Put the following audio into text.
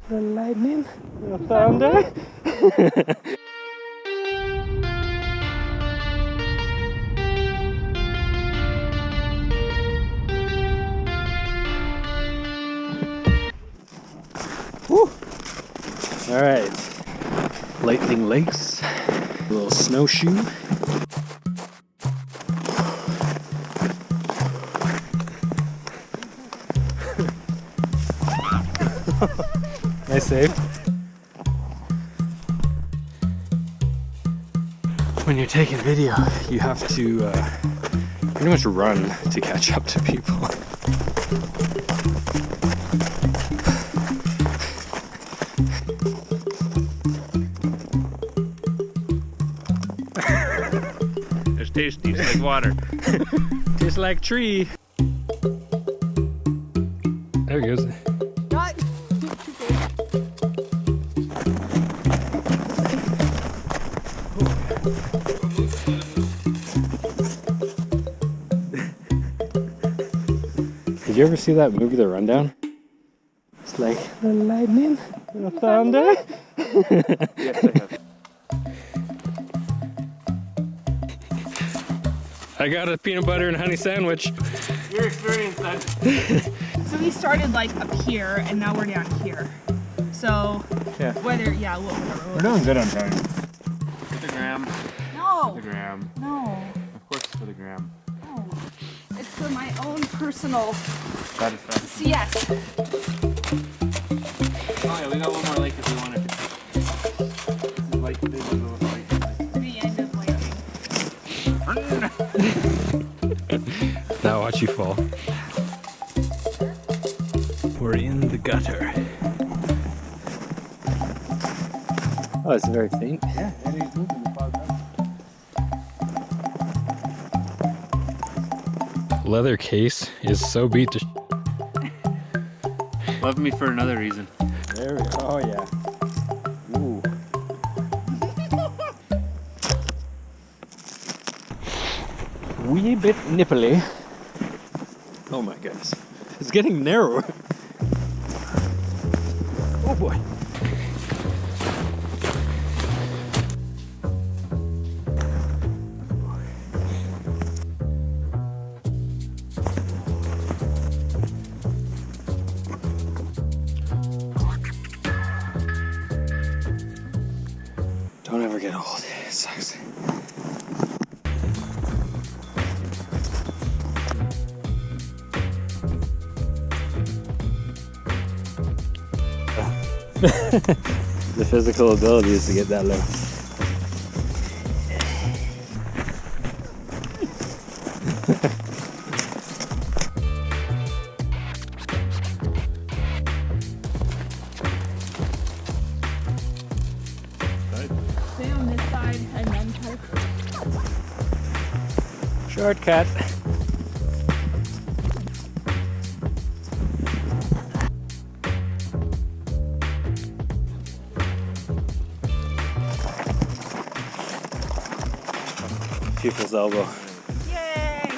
The lightning, the thunder. Woo! All right, lightning lakes, a little snowshoe. Nice save. When you're taking video, you have to pretty much run to catch up to people. It's tasty, it's like water. Tastes like tree. There he goes. Did you ever see that movie, The Rundown? It's like the lightning, the thunder. Yes, I have. I got a peanut butter and honey sandwich. Your experience then. So we started like up here and now we're down here. So Yeah. whether, yeah, whatever. We're doing good on time. For the gram. No, For the gram. no, Of course it's for the gram. no. It's for my own personal Satisfaction. yes. Oh yeah, we got one more lake if we wanted to. This is like, this is a little lake. The end of lighting. Now watch you fall. We're in the gutter. Oh, it's very faint. Yeah, and he's moving the fog up. Leather case is so beat to Love me for another reason. There we go. Oh yeah. Ooh. Wee bit nipply. Oh my goodness. It's getting narrower. Oh boy. Don't ever get old. It sucks. The physical ability is to get that low. Stay on this side and then type. Shortcut. People's elbow. Yay!